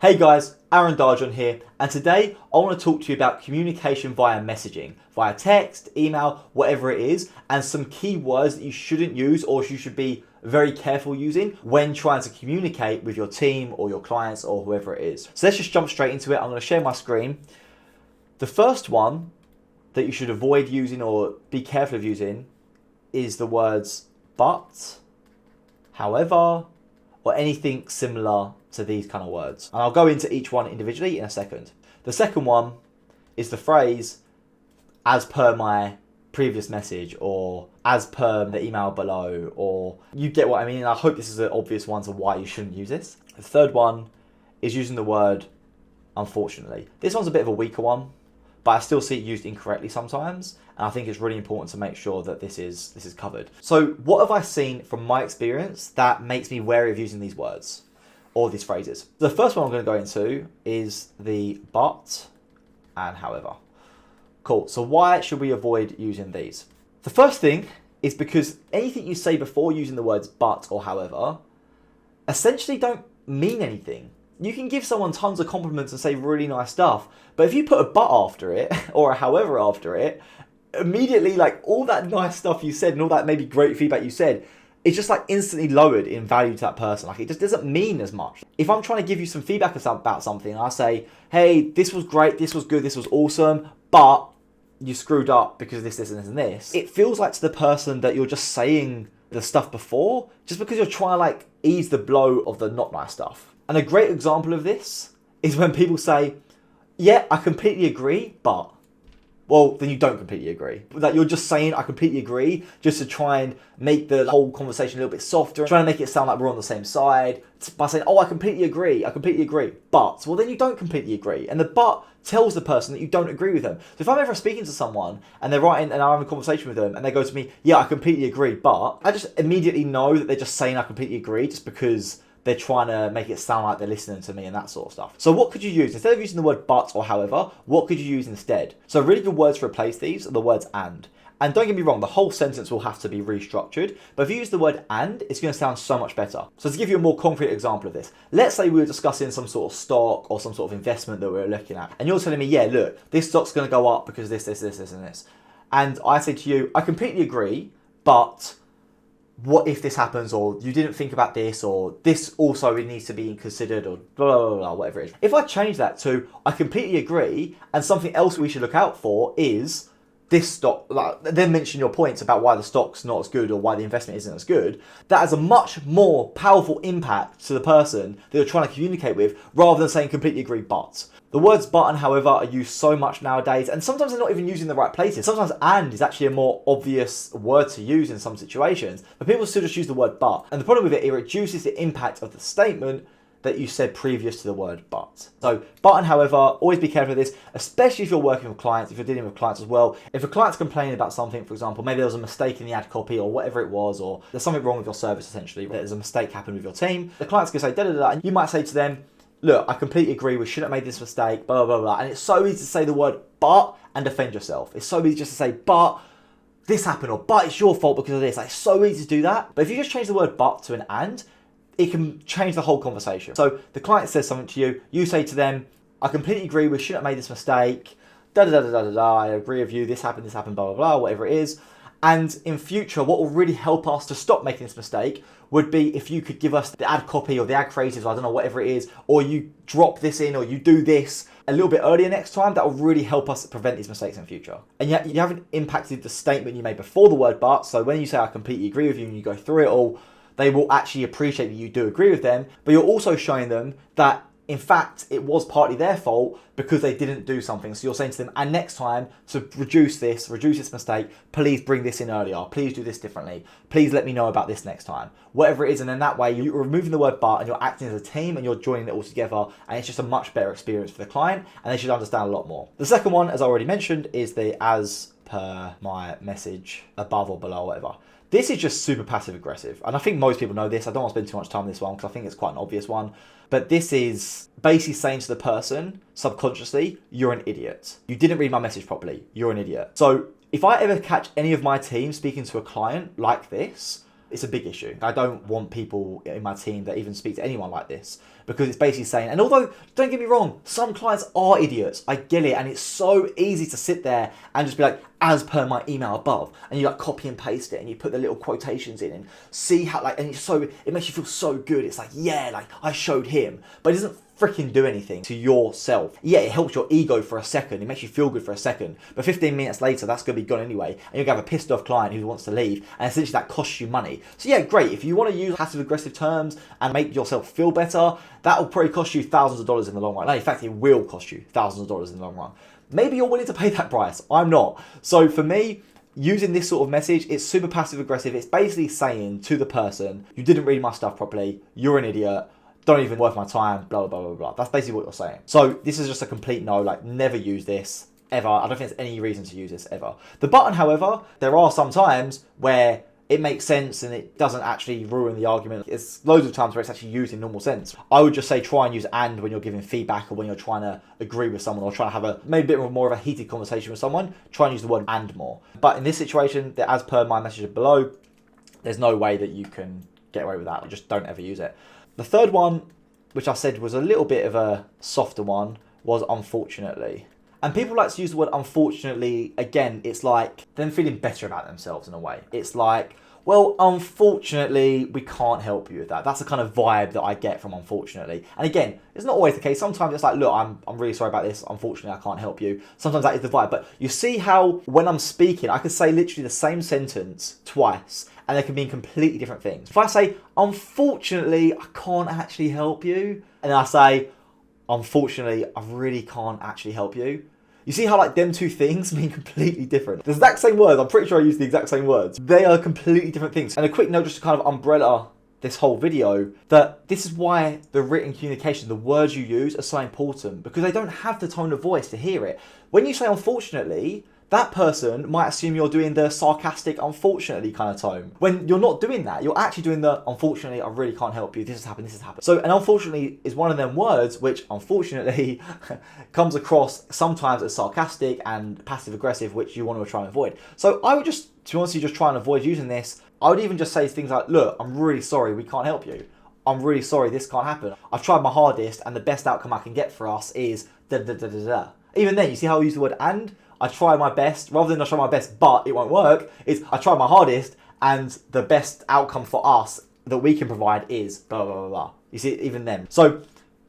Hey guys, Arin Darcan here, and today I want to talk to you about communication via messaging, via text, email, whatever it is, and some key words that you shouldn't use or you should be very careful using when trying to communicate with your team or your clients or whoever it is. So let's just jump straight into it. I'm going to share my screen. The first one that you should avoid using or be careful of using is the words but, however, or anything similar to these kind of words. And I'll go into each one individually in a second. The second one is the phrase, as per my previous message, or as per the email below, or you get what I mean. And I hope this is an obvious one to why you shouldn't use this. The third one is using the word unfortunately. This one's a bit of a weaker one, but I still see it used incorrectly sometimes. And I think it's really important to make sure that this is covered. So what have I seen from my experience that makes me wary of using these words or these phrases? The first one I'm going to go into is the but and however. Cool. So why should we avoid using these? The first thing is because anything you say before using the words but or however essentially don't mean anything. You can give someone tons of compliments and say really nice stuff, but if you put a but after it or a however after it, immediately like all that nice stuff you said and all that maybe great feedback you said, it's just like instantly lowered in value to that person. Like it just doesn't mean as much. If I'm trying to give you some feedback about something and I say, hey, this was great, this was good, this was awesome, but you screwed up because of this, this, and this, and this, it feels like to the person that you're just saying the stuff before just because you're trying to like ease the blow of the not nice stuff. And a great example of this is when people say, yeah, I completely agree, but... well, then you don't completely agree. Like you're just saying, I completely agree, just to try and make the whole conversation a little bit softer, trying to make it sound like we're on the same side by saying, oh, I completely agree, but, well, then you don't completely agree. And the but tells the person that you don't agree with them. So if I'm ever speaking to someone and they're writing and I'm having a conversation with them and they go to me, yeah, I completely agree, but, I just immediately know that they're just saying I completely agree just because they're trying to make it sound like they're listening to me and that sort of stuff. So what could you use? Instead of using the word but or however, what could you use instead? So really good words to replace these are the words and. And don't get me wrong, the whole sentence will have to be restructured, but if you use the word and, it's going to sound so much better. So to give you a more concrete example of this, let's say we were discussing some sort of stock or some sort of investment that we were looking at, and you're telling me, yeah, look, this stock's going to go up because this, and this. And I say to you, I completely agree, but... what if this happens, or you didn't think about this, or this also needs to be considered, or blah, blah, blah, whatever it is. If I change that to, I completely agree, and something else we should look out for is this stock, like, then mention your points about why the stock's not as good or why the investment isn't as good, that has a much more powerful impact to the person that you're trying to communicate with, rather than saying completely agree, but. The words but and however are used so much nowadays, and sometimes they're not even used in the right places. Sometimes and is actually a more obvious word to use in some situations, but people still just use the word but. And the problem with it reduces the impact of the statement that you said previous to the word but. So but and however, always be careful of this, especially if you're working with clients, if you're dealing with clients as well. If a client's complaining about something, for example, maybe there was a mistake in the ad copy or whatever it was, or there's something wrong with your service essentially, there's a mistake happened with your team, the client's gonna say da da da, and you might say to them, look, I completely agree, we shouldn't have made this mistake, blah, blah, blah. And it's so easy to say the word but and defend yourself. It's so easy just to say, but this happened, or but it's your fault because of this. Like, it's so easy to do that. But if you just change the word but to an and, it can change the whole conversation. So the client says something to you, you say to them, I completely agree, we shouldn't have made this mistake, da da da da da da, I agree with you, this happened, blah, blah, blah, whatever it is. And in future, what will really help us to stop making this mistake would be if you could give us the ad copy or the ad creatives, I don't know, whatever it is, or you drop this in, or you do this a little bit earlier next time. That will really help us prevent these mistakes in future. And yet you haven't impacted the statement you made before the word but. So when you say I completely agree with you and you go through it all, they will actually appreciate that you do agree with them, but you're also showing them that in fact, it was partly their fault because they didn't do something. So you're saying to them, and next time, to reduce this mistake, please bring this in earlier. Please do this differently. Please let me know about this next time. Whatever it is, and then that way you're removing the word but and you're acting as a team and you're joining it all together, and it's just a much better experience for the client and they should understand a lot more. The second one, as I already mentioned, is the as per my message above or below, whatever. This is just super passive aggressive. And I think most people know this. I don't want to spend too much time on this one because I think it's quite an obvious one. But this is basically saying to the person subconsciously, you're an idiot. You didn't read my message properly. You're an idiot. So if I ever catch any of my team speaking to a client like this, it's a big issue. I don't want people in my team that even speak to anyone like this, because it's basically saying, and although, don't get me wrong, some clients are idiots, I get it, and it's so easy to sit there and just be like, as per my email above, and you like copy and paste it, and you put the little quotations in, and see how like, and it's so, it makes you feel so good. It's like, yeah, like I showed him, but it doesn't freaking do anything to yourself. Yeah, it helps your ego for a second, it makes you feel good for a second, but 15 minutes later, that's going to be gone anyway, and you're going to have a pissed off client who wants to leave, and essentially that costs you money. So yeah, great, if you want to use passive aggressive terms and make yourself feel better, that will probably cost you thousands of dollars in the long run. No, in fact, it will cost you thousands of dollars in the long run. Maybe you're willing to pay that price. I'm not. So for me, using this sort of message, it's super passive aggressive. It's basically saying to the person, you didn't read my stuff properly, you're an idiot, don't even worth my time, blah, blah, blah, blah. That's basically what you're saying. So this is just a complete no, like never use this, ever. I don't think there's any reason to use this, ever. The button, however, there are some times where it makes sense and it doesn't actually ruin the argument. It's loads of times where it's actually used in normal sense. I would just say try and use and when you're giving feedback or when you're trying to agree with someone or trying to have a maybe a bit more of a heated conversation with someone. Try and use the word and more. But in this situation, as per my message below, there's no way that you can get away with that. Just don't ever use it. The third one, which I said was a little bit of a softer one, was unfortunately. And people like to use the word unfortunately, again, it's like them feeling better about themselves in a way. It's like, well, unfortunately, we can't help you with that. That's the kind of vibe that I get from unfortunately. And again, it's not always the case. Sometimes it's like, look, I'm really sorry about this. Unfortunately, I can't help you. Sometimes that is the vibe. But you see how when I'm speaking, I can say literally the same sentence twice and they can mean completely different things. If I say, unfortunately, I can't actually help you, and then I say, unfortunately, I really can't actually help you, you see how like them two things mean completely different. The exact same words, I'm pretty sure I used the exact same words. They are completely different things. And a quick note just to kind of umbrella this whole video, that this is why the written communication, the words you use are so important, because they don't have the tone of voice to hear it. When you say unfortunately, that person might assume you're doing the sarcastic, unfortunately kind of tone. When you're not doing that, you're actually doing the, unfortunately, I really can't help you, this has happened, this has happened. So, and unfortunately is one of them words which, unfortunately, comes across sometimes as sarcastic and passive aggressive, which you want to try and avoid. So I would just, to be honest, just try and avoid using this. I would even just say things like, look, I'm really sorry, we can't help you. I'm really sorry, this can't happen. I've tried my hardest and the best outcome I can get for us is da da da da da. Even then, you see how I use the word and? I try my best, rather than I try my best but it won't work, is I try my hardest and the best outcome for us that we can provide is blah, blah, blah, blah. You see, even then. So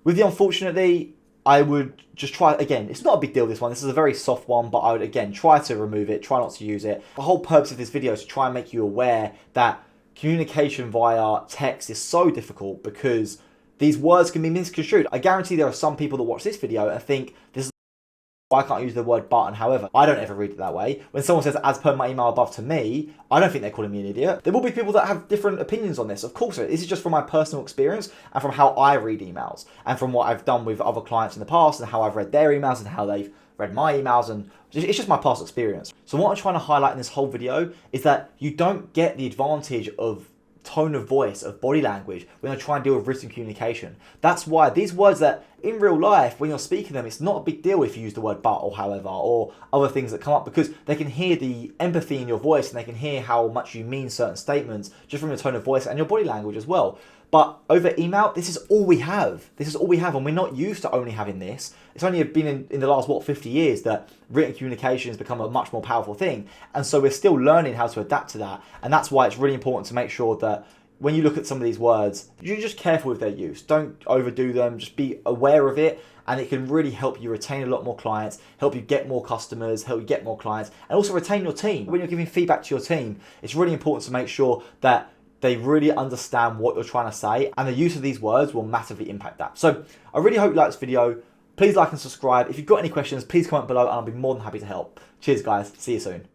with the unfortunately, I would just try, again, it's not a big deal this one, this is a very soft one, but I would again try to remove it, try not to use it. The whole purpose of this video is to try and make you aware that communication via text is so difficult because these words can be misconstrued. I guarantee there are some people that watch this video and think this is I can't use the word but and however. I don't ever read it that way. When someone says as per my email above to me, I don't think they're calling me an idiot. There will be people that have different opinions on this. Of course, this is just from my personal experience and from how I read emails and from what I've done with other clients in the past and how I've read their emails and how they've read my emails, and it's just my past experience. So what I'm trying to highlight in this whole video is that you don't get the advantage of tone of voice, of body language when you're trying to deal with written communication. That's why these words that in real life, when you're speaking them, it's not a big deal if you use the word but or however or other things that come up, because they can hear the empathy in your voice and they can hear how much you mean certain statements just from your tone of voice and your body language as well. But over email, this is all we have. This is all we have, and we're not used to only having this. It's only been in the last, 50 years that written communication has become a much more powerful thing. And so we're still learning how to adapt to that. And that's why it's really important to make sure that when you look at some of these words, you're just careful with their use. Don't overdo them, just be aware of it. And it can really help you retain a lot more clients, help you get more customers, help you get more clients, and also retain your team. When you're giving feedback to your team, it's really important to make sure that they really understand what you're trying to say, and the use of these words will massively impact that. So I really hope you like this video. Please like and subscribe. If you've got any questions, please comment below and I'll be more than happy to help. Cheers guys, see you soon.